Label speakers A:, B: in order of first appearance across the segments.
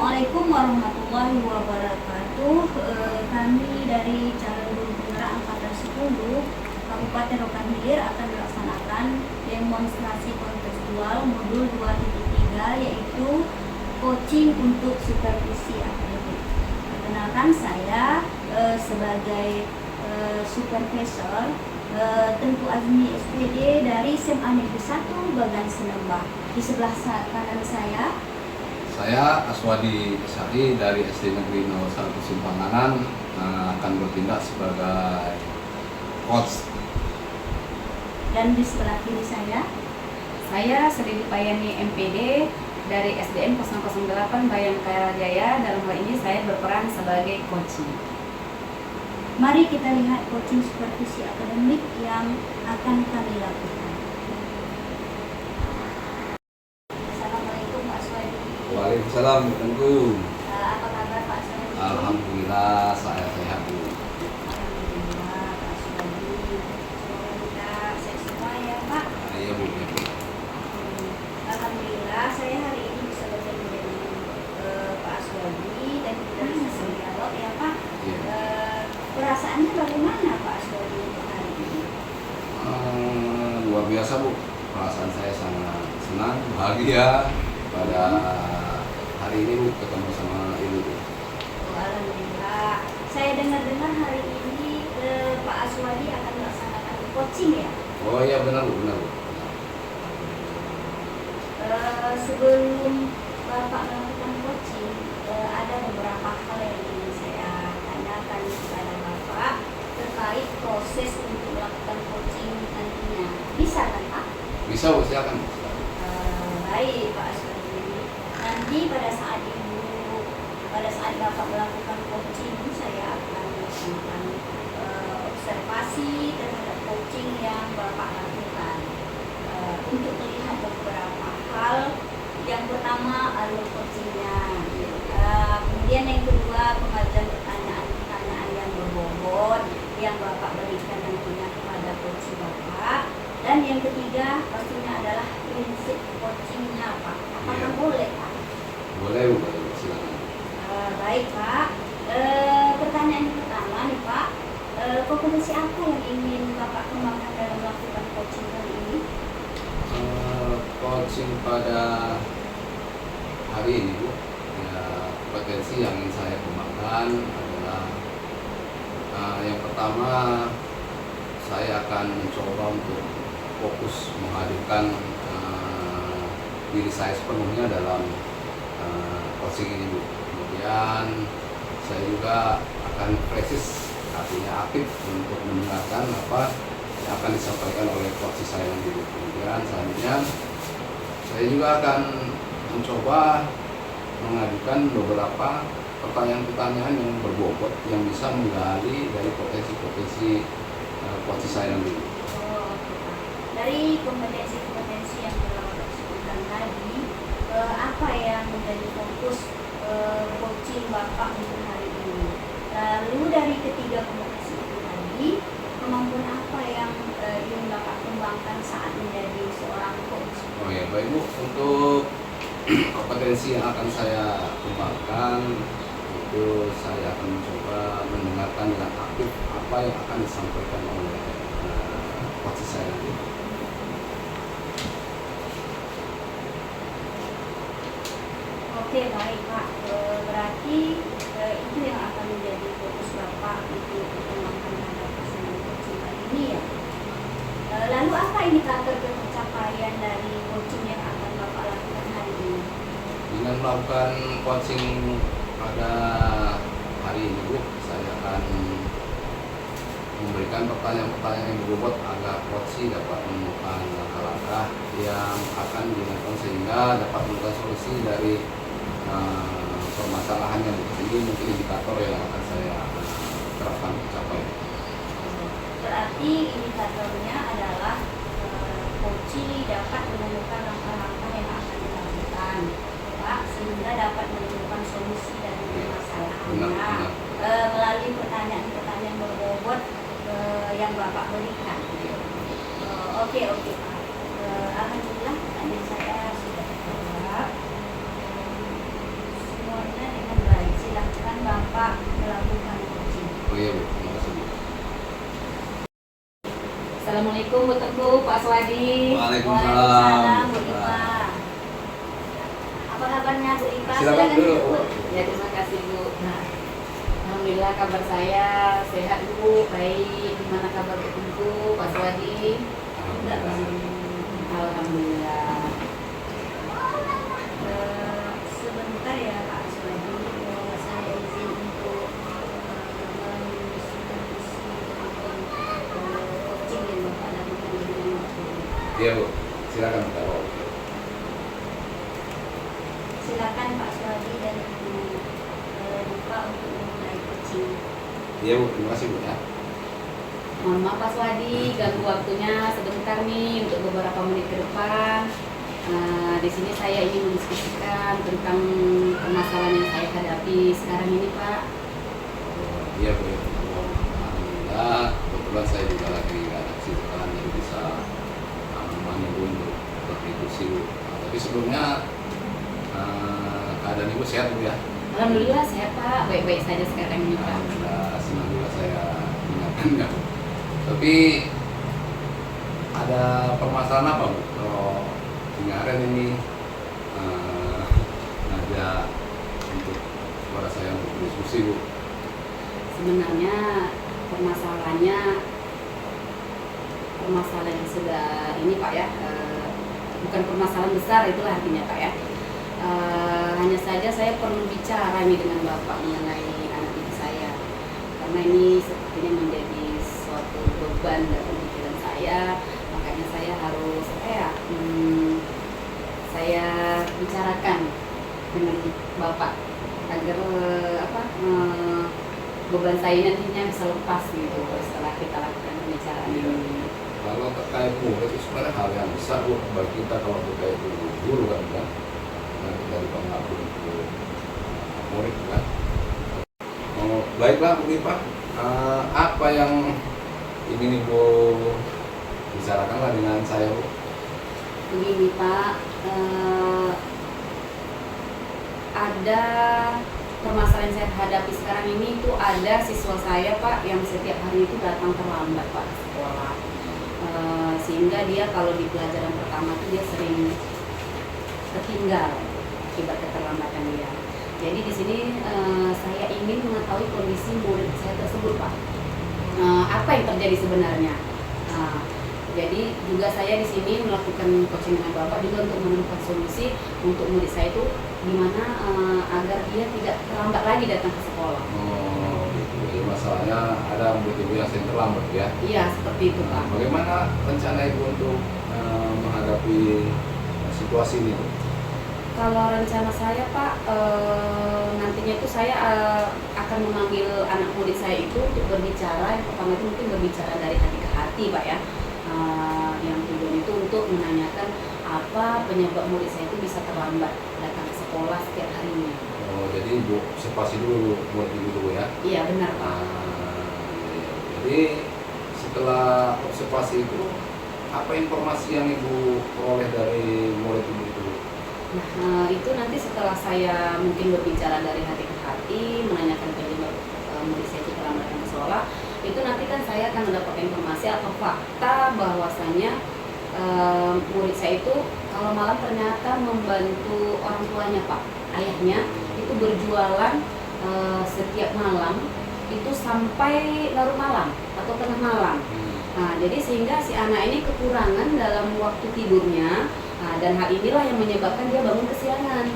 A: Assalamualaikum warahmatullahi wabarakatuh. Kami dari Calon Guru Penggerak Angkatan 10 Kabupaten Rokan Hilir akan melaksanakan demonstrasi kontekstual modul 2.3 yaitu coaching untuk supervisi akademik. Perkenalkan saya sebagai supervisor Tengku Azmi SPD dari SMA Negeri 1 Bagan Senembah. Di sebelah kanan saya
B: Aswadi Syari dari SD Negeri 01 Simpanganan akan bertindak sebagai coach.
A: Dan di sebelah kiri saya
C: Sri Dipayani MPD dari SDN 008 Bayangkara Jaya. Dalam hal ini saya berperan sebagai coaching.
A: Mari kita lihat coaching supervisi akademik yang akan kami lakukan. Assalamualaikum Pak Aswadi.
B: Waalaikumsalam, Tengku.
A: Apa kabar Pak Aswadi?
B: Alhamdulillah saya sehat, Bu.
A: Alhamdulillah Pak Aswadi. Semoga kita sehat semua ya Pak.
B: Iya, Bu.
A: Alhamdulillah saya hari ini bisa bertemu dengan Pak Aswadi dan kita bisa berdialog ya Pak.
B: Iya.
A: Perasaannya bagaimana Pak Aswadi untuk hari ini?
B: Luar biasa, Bu. Perasaan saya sangat senang, bahagia pada hari ini, Bu, ketemu sama Ibu, Bu.
A: Alhamdulillah. Saya dengar-dengar hari ini Pak Aswadi akan melaksanakan coaching ya?
B: Oh iya, benar, Bu, benar, Bu.
A: Sebelum Bapak melakukan coaching, ada beberapa hal yang ingin saya tanyakan kepada Bapak terkait proses untuk melakukan coaching nantinya. Bisa kan Pak?
B: Bisa, Bu, silakan.
A: Baik Pak Aswadi. Nanti pada saat Bapak melakukan coaching, saya akan melakukan observasi terhadap coaching yang Bapak lakukan untuk melihat beberapa hal. Yang pertama alur coachingnya, kemudian yang kedua pengajuan pertanyaan-pertanyaan yang berbobot yang Bapak berikan nantinya kepada coaching Bapak, dan yang ketiga pastinya adalah prinsip coachingnya Pak. Apakah boleh Pak?
B: Boleh, Bu, silakan.
A: Baik Pak. Pertanyaan yang pertama nih Pak, kompetensi apa yang ingin Bapak kembangkan dalam melakukan coaching kali ini?
B: Coaching pada hari ini, Bu, ya, potensi yang ingin saya kembangkan adalah yang pertama, saya akan mencoba untuk fokus menghadirkan diri saya sepenuhnya dalam coaching ini, Bu. Kemudian saya juga akan presis, artinya aktif untuk mendengarkan apa yang akan disampaikan oleh coach saya nanti, Bu. Kemudian selanjutnya saya juga akan mencoba mengajukan beberapa pertanyaan-pertanyaan yang berbobot yang bisa menggali dari potensi-potensi coach saya nanti.
A: Oh, oke, Pak. Dari kompetensi-kompetensi yang telah Bapak sebutkan tadi, apa yang menjadi fokus coaching Bapak untuk hari ini? Lalu dari ketiga kompetensi itu tadi, kemampuan apa yang ingin Bapak kembangkan saat menjadi seorang coach?
B: Oh ya, baik, Bu. Untuk kompetensi yang akan saya kembangkan itu saya akan mencoba mendengarkan dengan aktif apa yang akan disampaikan oleh coach saya nanti.
A: Oke, baik Pak. Berarti itu yang akan menjadi fokus Bapak untuk mengembangkan pada pasangan coaching kali ini ya. Lalu apa indikator pencapaian dari coaching yang akan Bapak lakukan hari ini?
B: Dengan melakukan coaching pada hari ini, Bu, saya akan memberikan pertanyaan-pertanyaan yang berbobot agar coach dapat menemukan langkah-langkah yang akan dilakukan sehingga dapat menemukan solusi dari permasalahannya. Ini mungkin indikator yang akan saya terapkan capai.
A: Berarti indikatornya adalah coaching dapat menemukan langkah-langkah yang akan dilakukan, Pak, sehingga dapat menemukan solusi dari permasalahannya melalui pertanyaan-pertanyaan berbobot yang Bapak berikan. Oke Pak. Alhamdulillah pertanyaan saya sudah terjawab semuanya.
C: Assalamualaikum Bu Teguh, Pak Swadi.
B: Waalaikumsalam.
A: Bu Ipa. Apa kabarnya Bu Ipa?
B: Silakan dulu.
A: Bu.
C: Ya terima kasih Bu. Nah, alhamdulillah kabar saya sehat Bu, baik. Gimana kabar Bu Teguh, Pak Swadi? Alhamdulillah.
A: Sebentar ya Pak Swadi, saya izin untuk mendiskusi tentang coaching yang Bapak lakukan di bidang waktu.
B: Iya Bu, silakan Bu.
A: Silakan Pak Swadi dan Ibu Dipa untuk memulai coaching.
B: Iya Bu, terima kasih Bu ya.
C: Mohon maaf Pak Swadi, ganggu waktunya sebentar nih untuk beberapa menit ke depan. Di sini saya ingin mendiskusikan tentang permasalahan yang saya hadapi sekarang ini Pak.
B: Iya Bu, alhamdulillah kebetulan saya juga lagi nggak ada kesibukan jadi bisa menemani Bu untuk berdiskusi Bu. Tapi sebelumnya keadaan Ibu sehat Bu ya?
C: Alhamdulillah sehat Pak, baik-baik saja sekarang ini Pak.
B: Alhamdulillah, senang juga saya mendengarkannya Bu. Tapi ada permasalahan apa Bu? Kalau kemarin ini ngajak untuk kepada saya untuk diskusi Bu.
C: Sebenarnya permasalahan yang sudah ini Pak ya, bukan permasalahan besar, itulah artinya Pak ya. Hanya saja saya perlu bicara nih dengan Bapak mengenai anak didik saya, karena ini sepertinya menjadi suatu beban dalam pikiran saya, makanya saya harus saya bicarakan dengan Bapak agar beban saya nantinya bisa lepas gitu setelah kita lakukan pembicaraan ini.
B: Kalau terkait murid itu sebenarnya hal yang besar Bu bagi kita kalau kita itu guru kan ya. Nanti dari pengabdi untuk murid kan. Oh, baiklah Bu Ipa, apa yang ingin Ibu bicarakanlah dengan saya Bu?
C: Begini Pak, ada permasalahan yang saya hadapi sekarang ini itu ada siswa saya Pak yang setiap hari itu datang terlambat Pak ke sekolah. Sehingga dia kalau di pelajaran pertama itu dia sering tertinggal akibat keterlambatan dia. Jadi di sini saya ingin mengetahui kondisi murid saya tersebut Pak. Apa yang terjadi sebenarnya? Jadi juga saya di sini melakukan coaching dengan Bapak juga untuk menemukan solusi untuk murid saya itu gimana agar dia tidak terlambat lagi datang ke sekolah.
B: Oh, gitu. Jadi masalahnya ada murid Ibu yang sering terlambat ya?
C: Iya seperti itu Pak.
B: Bagaimana rencana Ibu untuk menghadapi situasi ini Bu?
C: Kalau rencana saya Pak, nantinya itu saya akan memanggil anak murid saya itu untuk berbicara. Yang pertama itu mungkin berbicara dari hati ke hati Pak ya. Yang tujuan itu untuk menanyakan apa penyebab murid saya itu bisa terlambat datang ke sekolah setiap harinya.
B: Oh, jadi Ibu observasi dulu murid Ibu dulu ya?
C: Iya benar Pak.
B: Jadi setelah observasi itu apa informasi yang Ibu peroleh dari murid Ibu itu?
C: Nah, itu nanti setelah saya mungkin berbicara dari hati ke hati, menanyakan penyebab murid saya itu terlambat datang ke sekolah, itu nanti kan saya akan mendapatkan informasi atau fakta bahwasanya murid saya itu kalau malam ternyata membantu orang tuanya Pak, ayahnya itu berjualan setiap malam itu sampai larut malam atau tengah malam. Nah, jadi sehingga si anak ini kekurangan dalam waktu tidurnya. Dan hal inilah yang menyebabkan dia bangun kesiangan.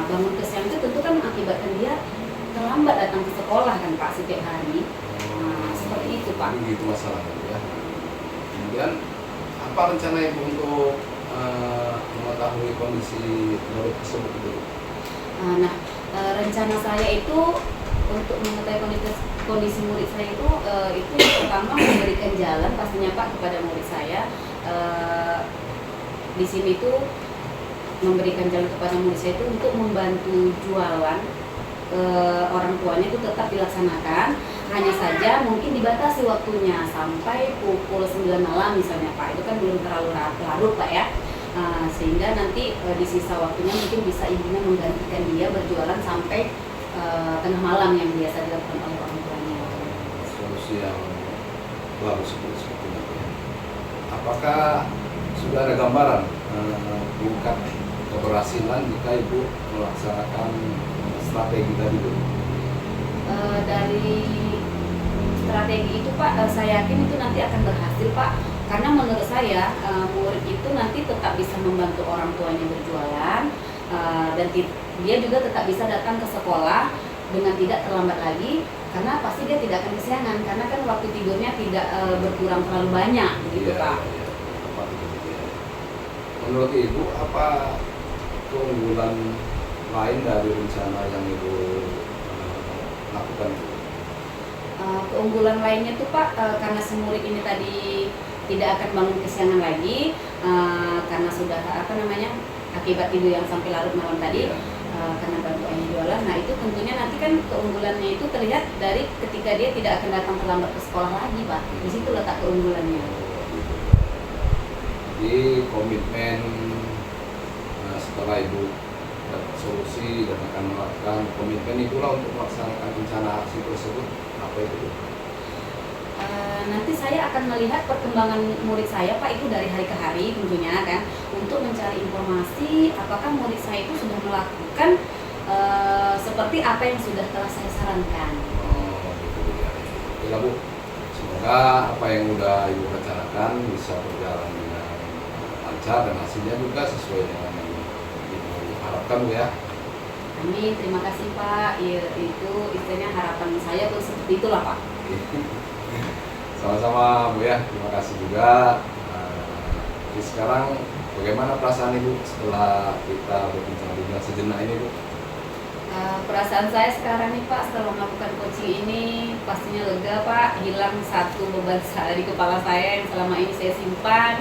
C: Bangun kesiangan itu tentu kan mengakibatkan dia terlambat datang ke sekolah kan Pak setiap hari. Seperti itu Pak.
B: Ini gitu masalahnya ya. Kemudian apa rencana Ibu untuk mengetahui kondisi murid tersebut dulu?
C: Rencana saya itu untuk mengetahui kondisi murid saya itu pertama memberikan jalan pastinya Pak kepada murid saya. Di sini tuh memberikan jalan kepada murid saya itu untuk membantu jualan orang tuanya itu tetap dilaksanakan, hanya saja mungkin dibatasi waktunya sampai pukul 9 malam misalnya Pak, itu kan belum terlalu larut Pak ya. Sehingga nanti di sisa waktunya mungkin bisa ibunya menggantikan dia berjualan sampai tengah malam yang biasa dilakukan oleh orang tuanya.
B: Solusi yang bagus seperti itu ya. apakah sudah ada gambaran tingkat keberhasilan jika Ibu melaksanakan strategi tadi Bu?
C: Dari strategi itu Pak, saya yakin itu nanti akan berhasil Pak. Karena menurut saya murid itu nanti tetap bisa membantu orang tuanya berjualan, dan dia juga tetap bisa datang ke sekolah dengan tidak terlambat lagi, karena pasti dia tidak akan kesiangan karena kan waktu tidurnya tidak berkurang terlalu banyak gitu Pak.
B: Iya, tepat itu ya. Menurut Ibu apa keunggulan lain dari rencana yang Ibu lakukan itu?
C: Keunggulan lainnya tuh Pak, karena si murid ini tadi tidak akan bangun kesiangan lagi, karena sudah akibat tidur yang sampai larut malam tadi.
B: Iya.
C: Karena bantuannya jualan, nah itu tentunya nanti kan keunggulannya itu terlihat dari ketika dia tidak akan datang terlambat ke sekolah lagi Pak. Di situ letak keunggulannya.
B: Jadi komitmen setelah Ibu dapat solusi dan akan melakukan komitmen itulah untuk melaksanakan rencana aksi tersebut, apa itu Bu?
C: Nanti saya akan melihat perkembangan murid saya Pak, itu dari hari ke hari tentunya kan, untuk mencari informasi apakah murid saya itu sudah melakukan seperti apa yang sudah telah saya sarankan.
B: Oh, gitu ya. Oke lah Bu, semoga apa yang udah Ibu rencanakan bisa berjalan dengan lancar dan hasilnya juga sesuai dengan yang Ibu harapkan Bu ya.
C: Amin, terima kasih Pak. Ya, itu istilahnya harapan saya pun seperti itulah Pak.
B: Sama-sama Bu ya, terima kasih juga. Jadi sekarang bagaimana perasaan Ibu setelah kita berbincang-bincang sejenak ini Bu?
C: Perasaan saya sekarang nih Pak, setelah melakukan coaching ini pastinya lega Pak, hilang satu beban di kepala saya yang selama ini saya simpan.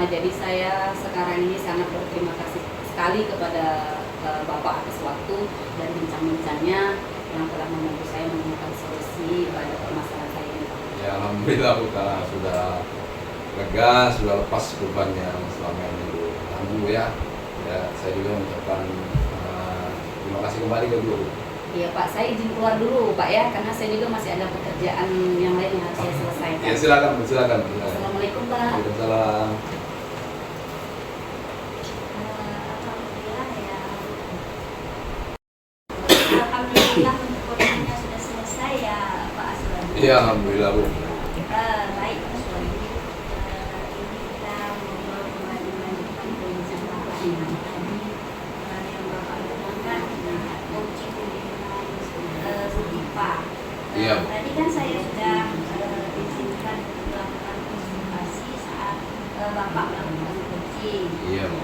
C: Jadi saya sekarang ini sangat berterima kasih sekali kepada Bapak atas waktu dan bincang-bincangnya yang telah membantu saya menemukan solusi pada permasalahan saya ini Pak.
B: Ya alhamdulillah Bu, karena sudah lega, sudah lepas beban yang selama ini Bu tanggung Bu ya. Ya saya juga mengucapkan terima kasih kembali ke Bu.
C: Iya Pak, saya izin keluar dulu Pak ya, karena saya juga masih ada pekerjaan yang lain yang harus saya selesaikan.
B: Ya silakan Bu, silakan.
C: Assalamualaikum Pak.
B: Waalaikumsalam.
A: Alhamdulillah ya. Alhamdulillah untuk coachingnya sudah selesai ya Pak Aswan.
B: Iya alhamdulillah Bu.
A: Baik Mas Wali. Ini kita ngobrol melanjutkan perbincangan Bapak yang tadi yang Bapak gunakan dengan coaching dengan Pak.
B: Iya.
A: Tadi kan saya sudah izinkan melakukan konsultasi saat Bapak melakukan coaching.
B: Iya Bu.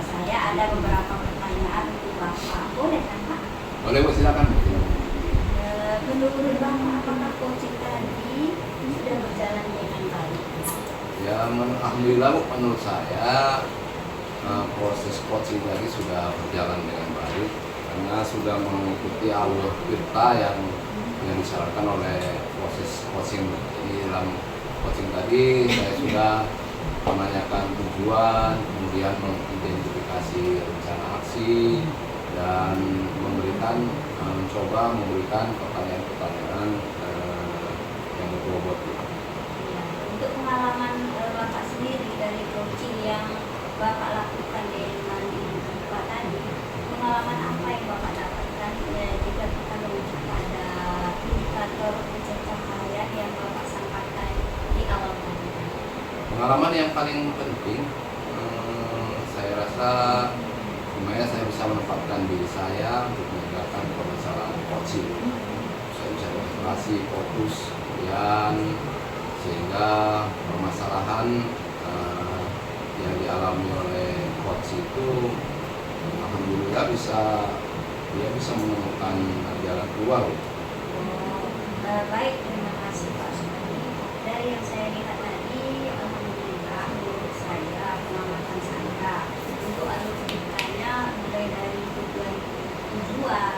A: Saya ada beberapa pertanyaan untuk Bapak. Boleh kan Pak?
B: Boleh Bu, silakan.
A: Menurut Bapak, apakah coaching tadi sudah berjalan dengan baik?
B: Ya alhamdulillah Bu, menurut saya proses coaching tadi sudah berjalan dengan baik karena sudah mengikuti alur kita yang disarankan oleh proses coaching. Di dalam coaching tadi saya sudah menanyakan tujuan, kemudian mengidentifikasi rencana aksi dan mencoba memberikan pertanyaan-pertanyaan yang berbobot.
A: Ya, untuk pengalaman Bapak sendiri dari coaching yang Bapak lakukan dengan Ibu Bapak tadi, pengalaman apa yang Bapak dapatkan jika kita merujuk pada indikator pencapaian yang Bapak sampaikan di awal tadi?
B: Pengalaman yang paling penting, saya rasa gimana saya bisa menempatkan diri saya untuk menegakkan permasalahan coaching. Saya bisa konsentrasi, fokus, kemudian sehingga permasalahan yang dialami oleh coach itu alhamdulillah dia bisa menemukan jalan keluar.
A: Baik, terima kasih Pak Sukadi. Dari yang saya lihat tadi, alhamdulillah menurut saya, pengamatan saya untuk alur ceritanya mulai dari tujuan,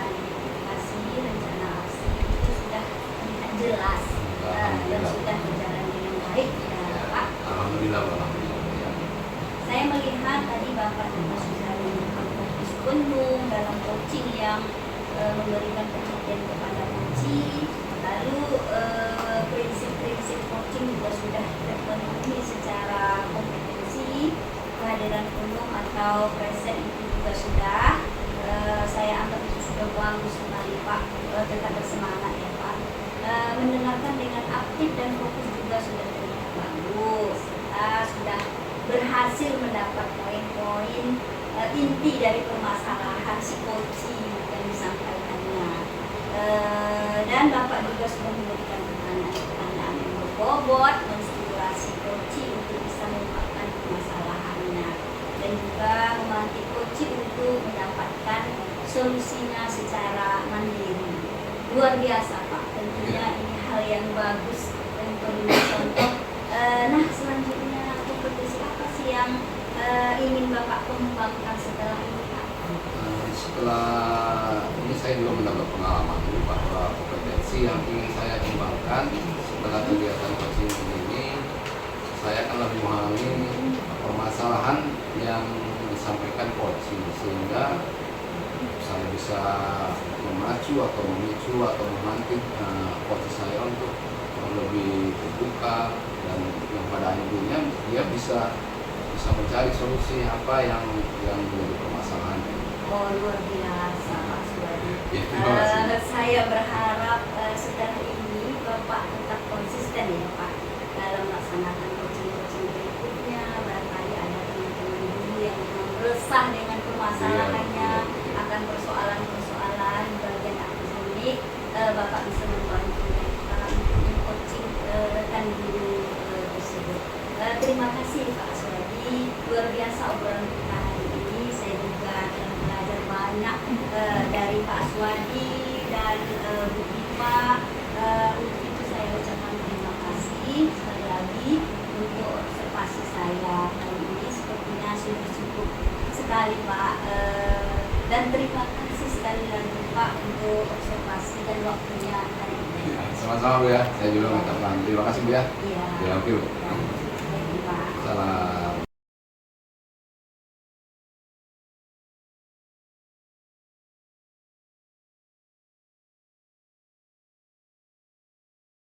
A: identifikasi, rencana aksi itu sudah terlihat jelas dan sudah berjalan dengan baik ya Pak.
B: Alhamdulillah.
A: Saya melihat tadi Bapak juga sudah memberikan fokus penuh dalam coaching yang memberikan perhatian kepada coaching. Lalu prinsip-prinsip coaching juga sudah terpenuhi secara beliau present itu juga sudah. Saya anggap itu sudah bagus sekali Pak. Tetap bersemangat ya Pak. Mendengarkan dengan aktif dan fokus juga sudah terlihat bagus. Kita sudah berhasil mendapat poin-poin inti dari permasalahan psikoci yang disampaikannya. Dan Bapak juga sudah memberikan pertanyaan-pertanyaan yang berbobot, menstimulasi coach untuk bisa mengungkapkan permasalahannya dan juga memantik coach untuk mendapatkan solusinya secara mandiri. Luar biasa Pak, tentunya ini hal yang bagus dan perlu dicontoh. Nah selanjutnya kompetisi apa sih yang ingin Bapak kembangkan setelah ini Pak?
B: Setelah ini saya juga mendapat pengalaman bahwa kompetensi yang ingin saya kembangkan setelah kegiatan coaching ini, saya akan lebih memahami permasalahan yang disampaikan coaching sehingga saya bisa memacu atau memicu atau memantik coach saya untuk lebih terbuka dan yang pada akhirnya dia bisa mencari solusi apa yang menjadi permasalahan.
A: Oh luar biasa Pak Suwadi.
B: Ya, terima kasih.
A: Saya berharap setelah ini Bapak tetap konsisten ya Pak dalam melaksanakan coaching-coaching berikutnya. Barangkali ada teman-teman dulu yang resah dengan permasalahannya, akan persoalan-persoalan bagian akademik, Bapak bisa membantu mereka untuk coaching rekan guru tersebut. Terima kasih Pak Suwadi, luar biasa obrolan kita hari ini. Saya juga telah belajar banyak dari Pak Aswadi dan Bu Dipa. Untuk itu saya ucapkan terima kasih sekali lagi untuk observasi saya kali ini. Sepertinya sudah cukup sekali Pak. Dan terima kasih sekali lagi Pak untuk observasi dan waktunya hari ini.
B: Ya, sama-sama Bu ya, saya juga mengucapkan terima kasih Bu ya.
A: Iya.
B: Ya, oke Bu.
A: Terima kasih Pak.
B: Salam.